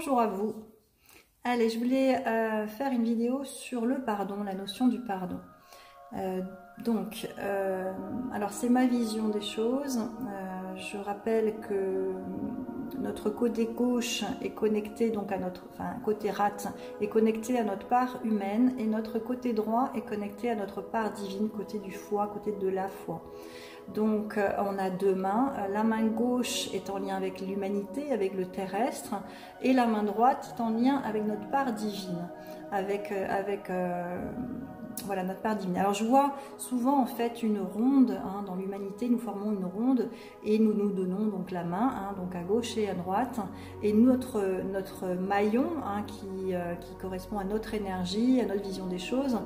Bonjour à vous. Allez, je voulais faire une vidéo sur le pardon, la notion du pardon. Alors c'est ma vision des choses. Je rappelle que notre côté gauche est connecté donc à notre, côté rate est connecté à notre part humaine et notre côté droit est connecté à notre part divine, côté du foie, côté de la foi. Donc on a deux mains, la main gauche est en lien avec l'humanité, avec le terrestre, et la main droite est en lien avec notre part divine, avec voilà, notre part divine. Alors je vois souvent en fait une ronde, dans l'humanité nous formons une ronde et nous nous donnons donc la main, donc à gauche et à droite, et notre maillon qui correspond à notre énergie, à notre vision des choses,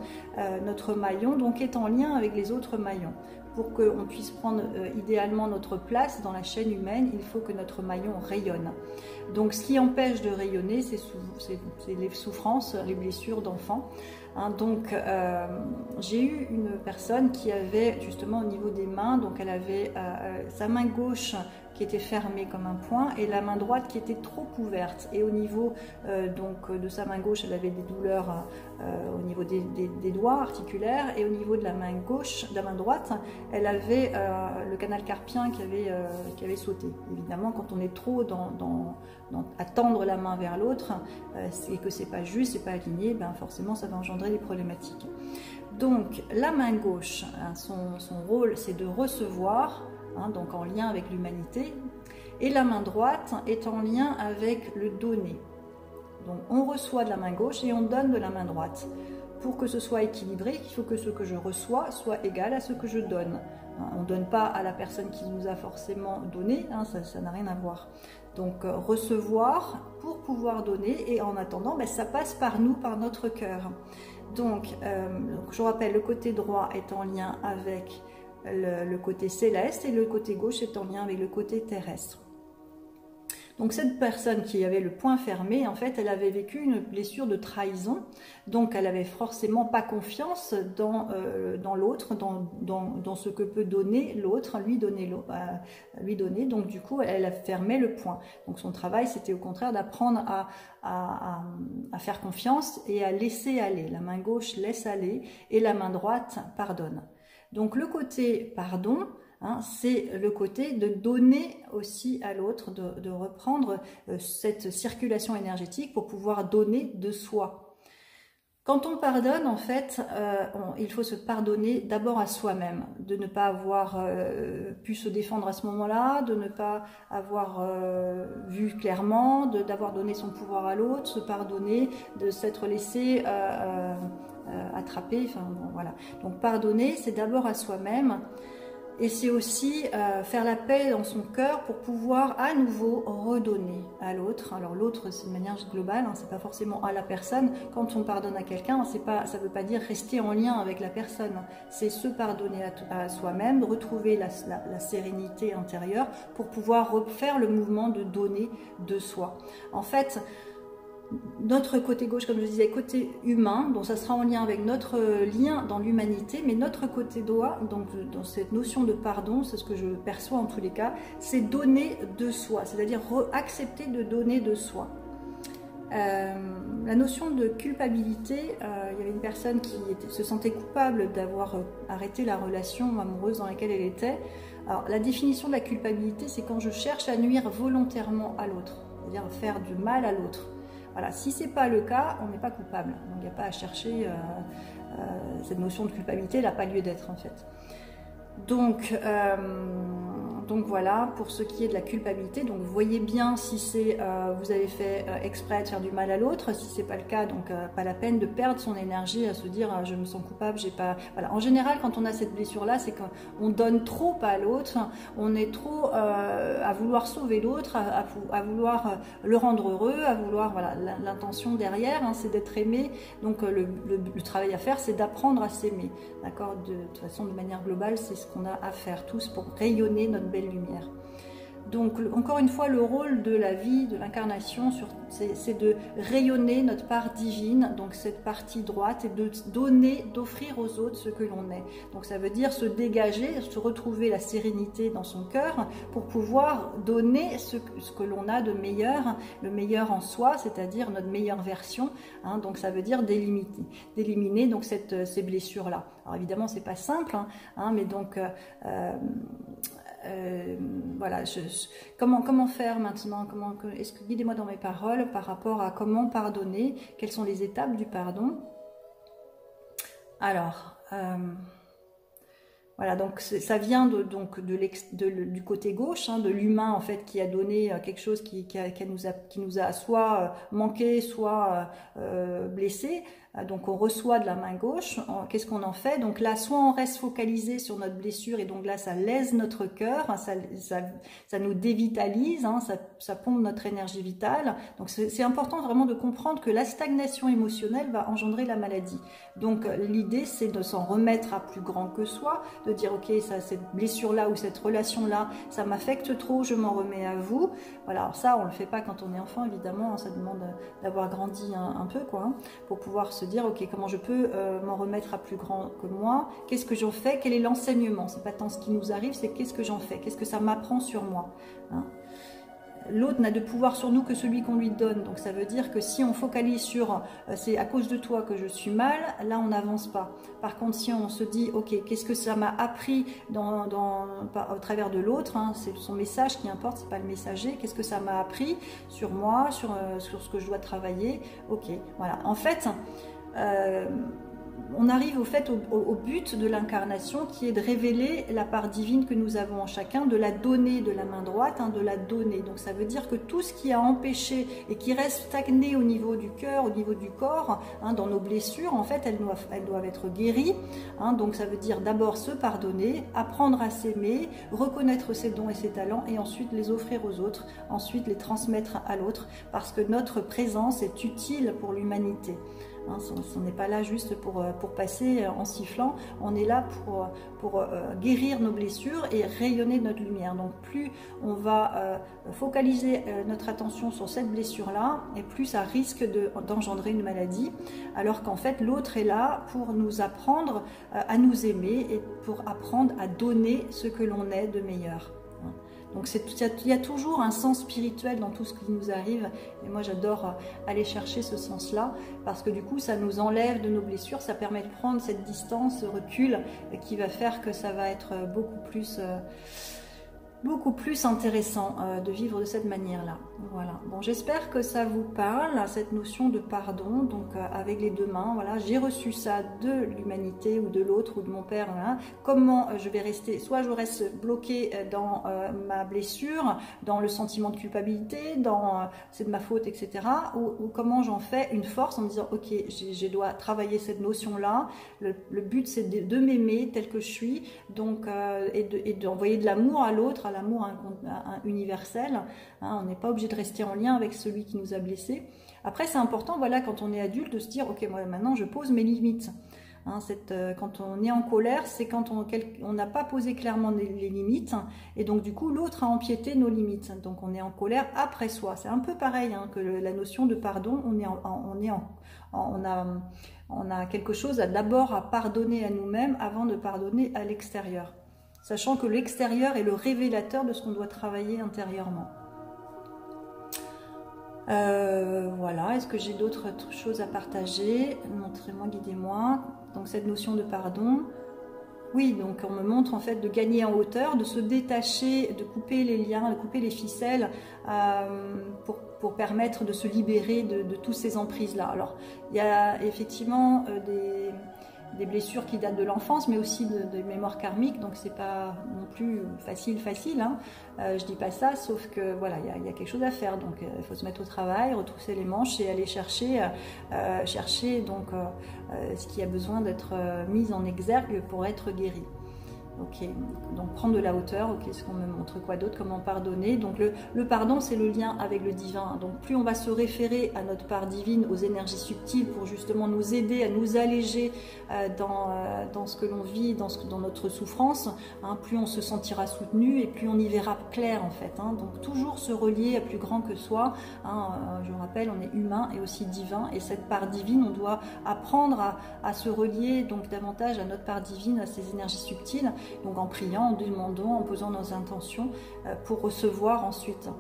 notre maillon donc est en lien avec les autres maillons. Pour qu'on puisse prendre idéalement notre place dans la chaîne humaine, il faut que notre maillon rayonne. Donc ce qui empêche de rayonner, c'est les souffrances, les blessures d'enfants. J'ai eu une personne qui avait justement au niveau des mains, donc elle avait sa main gauche qui était fermée comme un poing et la main droite qui était trop ouverte, et au niveau de sa main gauche elle avait des douleurs au niveau des doigts articulaires, et au niveau de la main gauche, de la main droite, elle avait le canal carpien qui avait sauté. Évidemment, quand on est trop à tendre la main vers l'autre et que c'est pas juste, c'est pas aligné, forcément ça va engendrer des problématiques. Donc la main gauche, son rôle c'est de recevoir, donc en lien avec l'humanité, et la main droite est en lien avec le donner. Donc on reçoit de la main gauche et on donne de la main droite. Pour que ce soit équilibré, il faut que ce que je reçois soit égal à ce que je donne. On ne donne pas à la personne qui nous a forcément donné, ça n'a rien à voir. Donc recevoir pour pouvoir donner, et en attendant, ça passe par nous, par notre cœur. Donc je rappelle, le côté droit est en lien avec le côté céleste et le côté gauche est en lien avec le côté terrestre. Donc cette personne qui avait le poing fermé, en fait, elle avait vécu une blessure de trahison, donc elle avait forcément pas confiance dans l'autre, dans ce que peut donner l'autre, lui donner, donc du coup elle a fermé le poing. Donc son travail c'était au contraire d'apprendre à faire confiance et à laisser aller. La main gauche laisse aller et la main droite pardonne. Donc le côté pardon, c'est le côté de donner aussi à l'autre, de reprendre cette circulation énergétique pour pouvoir donner de soi. Quand on pardonne, en fait, il faut se pardonner d'abord à soi-même, de ne pas avoir pu se défendre à ce moment-là, de ne pas avoir vu clairement, d'avoir donné son pouvoir à l'autre, se pardonner, de s'être laissé attraper, voilà. Donc pardonner, c'est d'abord à soi-même. Et c'est aussi faire la paix dans son cœur pour pouvoir à nouveau redonner à l'autre. Alors l'autre, c'est de manière globale, c'est pas forcément à la personne. Quand on pardonne à quelqu'un, ça veut pas dire rester en lien avec la personne. C'est se pardonner à soi-même, retrouver la sérénité intérieure pour pouvoir refaire le mouvement de donner de soi. En fait, notre côté gauche, comme je disais, côté humain, donc ça sera en lien avec notre lien dans l'humanité, mais notre côté droit, donc dans cette notion de pardon, c'est ce que je perçois en tous les cas, c'est donner de soi, c'est-à-dire accepter de donner de soi. La notion de culpabilité, il y avait une personne qui se sentait coupable d'avoir arrêté la relation amoureuse dans laquelle elle était. Alors la définition de la culpabilité, c'est quand je cherche à nuire volontairement à l'autre, c'est-à-dire faire du mal à l'autre. Voilà, si ce n'est pas le cas, on n'est pas coupable. Donc il n'y a pas à chercher, cette notion de culpabilité, elle n'a pas lieu d'être en fait. Donc voilà, pour ce qui est de la culpabilité, donc vous voyez bien si c'est vous avez fait exprès de faire du mal à l'autre. Si c'est pas le cas, donc pas la peine de perdre son énergie à se dire je me sens coupable, j'ai pas. Voilà. En général, quand on a cette blessure là, c'est qu'on donne trop à l'autre, on est trop à vouloir sauver l'autre, à vouloir le rendre heureux, à vouloir, voilà, l'intention derrière, c'est d'être aimé. Donc le travail à faire, c'est d'apprendre à s'aimer, d'accord. De toute façon, de manière globale, c'est ce qu'on a à faire tous pour rayonner notre belle lumière. Donc encore une fois, le rôle de la vie, de l'incarnation, c'est de rayonner notre part divine, donc cette partie droite, et de donner, d'offrir aux autres ce que l'on est. Donc ça veut dire se dégager, se retrouver la sérénité dans son cœur pour pouvoir donner ce que l'on a de meilleur, le meilleur en soi, c'est-à-dire notre meilleure version. Hein, donc ça veut dire d'éliminer donc ces blessures-là. Alors évidemment, c'est pas simple, hein, mais donc voilà, comment faire maintenant, guidez-moi dans mes paroles par rapport à comment pardonner, quelles sont les étapes du pardon. Alors, voilà, donc ça vient du côté gauche, hein, de l'humain en fait qui a donné quelque chose qui nous a soit manqué, soit blessé. Donc on reçoit de la main gauche, qu'est-ce qu'on en fait? Donc là, soit on reste focalisé sur notre blessure et donc là ça lèse notre cœur, hein, ça nous dévitalise, hein, ça pompe notre énergie vitale. Donc c'est important vraiment de comprendre que la stagnation émotionnelle va engendrer la maladie. Donc l'idée c'est de s'en remettre à plus grand que soi, de dire ok, cette blessure-là ou cette relation-là, ça m'affecte trop, je m'en remets à vous. Voilà, alors ça on le fait pas quand on est enfant évidemment, hein, ça demande d'avoir grandi un peu quoi, hein, pour pouvoir se dire ok, comment je peux m'en remettre à plus grand que moi, qu'est-ce que j'en fais, quel est l'enseignement, c'est pas tant ce qui nous arrive, c'est qu'est-ce que j'en fais, qu'est-ce que ça m'apprend sur moi, hein. L'autre n'a de pouvoir sur nous que celui qu'on lui donne, donc ça veut dire que si on focalise sur c'est à cause de toi que je suis mal, là on n'avance pas. Par contre si on se dit ok, qu'est-ce que ça m'a appris au travers de l'autre, hein, c'est son message qui importe, c'est pas le messager, qu'est-ce que ça m'a appris sur moi, sur ce que je dois travailler, ok, voilà. En fait, on arrive au but de l'incarnation qui est de révéler la part divine que nous avons en chacun, de la donner de la main droite, hein, de la donner. Donc ça veut dire que tout ce qui a empêché et qui reste stagné au niveau du cœur, au niveau du corps, hein, dans nos blessures, en fait, elles doivent être guéries. Hein, donc ça veut dire d'abord se pardonner, apprendre à s'aimer, reconnaître ses dons et ses talents et ensuite les offrir aux autres, ensuite les transmettre à l'autre parce que notre présence est utile pour l'humanité. Hein, on n'est pas là juste pour passer en sifflant, on est là pour guérir nos blessures et rayonner notre lumière. Donc plus on va focaliser notre attention sur cette blessure-là, et plus ça risque d'engendrer une maladie, alors qu'en fait l'autre est là pour nous apprendre à nous aimer et pour apprendre à donner ce que l'on est de meilleur. Donc il y a toujours un sens spirituel dans tout ce qui nous arrive et moi j'adore aller chercher ce sens-là parce que du coup ça nous enlève de nos blessures, ça permet de prendre cette distance, ce recul qui va faire que ça va être beaucoup plus intéressant de vivre de cette manière-là. Voilà. Bon, j'espère que ça vous parle, cette notion de pardon, donc avec les deux mains. Voilà, j'ai reçu ça de l'humanité ou de l'autre ou de mon père. Voilà. Comment je vais rester, soit je reste bloqué dans ma blessure, dans le sentiment de culpabilité, dans c'est de ma faute, etc. Ou comment j'en fais une force en me disant ok, je dois travailler cette notion-là. Le but c'est de m'aimer tel que je suis, donc et d'envoyer de l'amour à l'autre, l'amour universel, hein, on n'est pas obligé de rester en lien avec celui qui nous a blessés. Après c'est important, voilà, quand on est adulte, de se dire ok, moi maintenant je pose mes limites. Hein, quand on est en colère, c'est quand on n'a pas posé clairement les limites, et donc du coup l'autre a empiété nos limites. Donc on est en colère après soi. C'est un peu pareil hein, que la notion de pardon. On a quelque chose d'abord à pardonner à nous-mêmes avant de pardonner à l'extérieur. Sachant que l'extérieur est le révélateur de ce qu'on doit travailler intérieurement. Voilà, est-ce que j'ai d'autres choses à partager? Montrez-moi, guidez-moi. Donc cette notion de pardon. Oui, donc on me montre en fait de gagner en hauteur, de se détacher, de couper les liens, de couper les ficelles pour permettre de se libérer de toutes ces emprises-là. Alors, il y a effectivement des blessures qui datent de l'enfance, mais aussi de mémoires karmiques, donc c'est pas non plus facile, hein. Je dis pas ça, sauf que voilà, il y a quelque chose à faire, donc il faut se mettre au travail, retrousser les manches et aller chercher donc ce qui a besoin d'être mis en exergue pour être guéri. Ok, donc prendre de la hauteur, ok, ce qu'on me montre quoi d'autre, comment pardonner. Donc le pardon, c'est le lien avec le divin. Donc plus on va se référer à notre part divine, aux énergies subtiles pour justement nous aider à nous alléger dans ce que l'on vit, dans notre souffrance, hein, plus on se sentira soutenu et plus on y verra clair en fait. Hein. Donc toujours se relier à plus grand que soi. Hein, je vous rappelle, on est humain et aussi divin, et cette part divine, on doit apprendre à se relier donc davantage à notre part divine, à ces énergies subtiles. Donc en priant, en demandant, en posant nos intentions pour recevoir ensuite.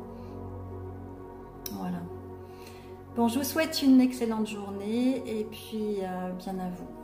Voilà. Bon, je vous souhaite une excellente journée et puis bien à vous.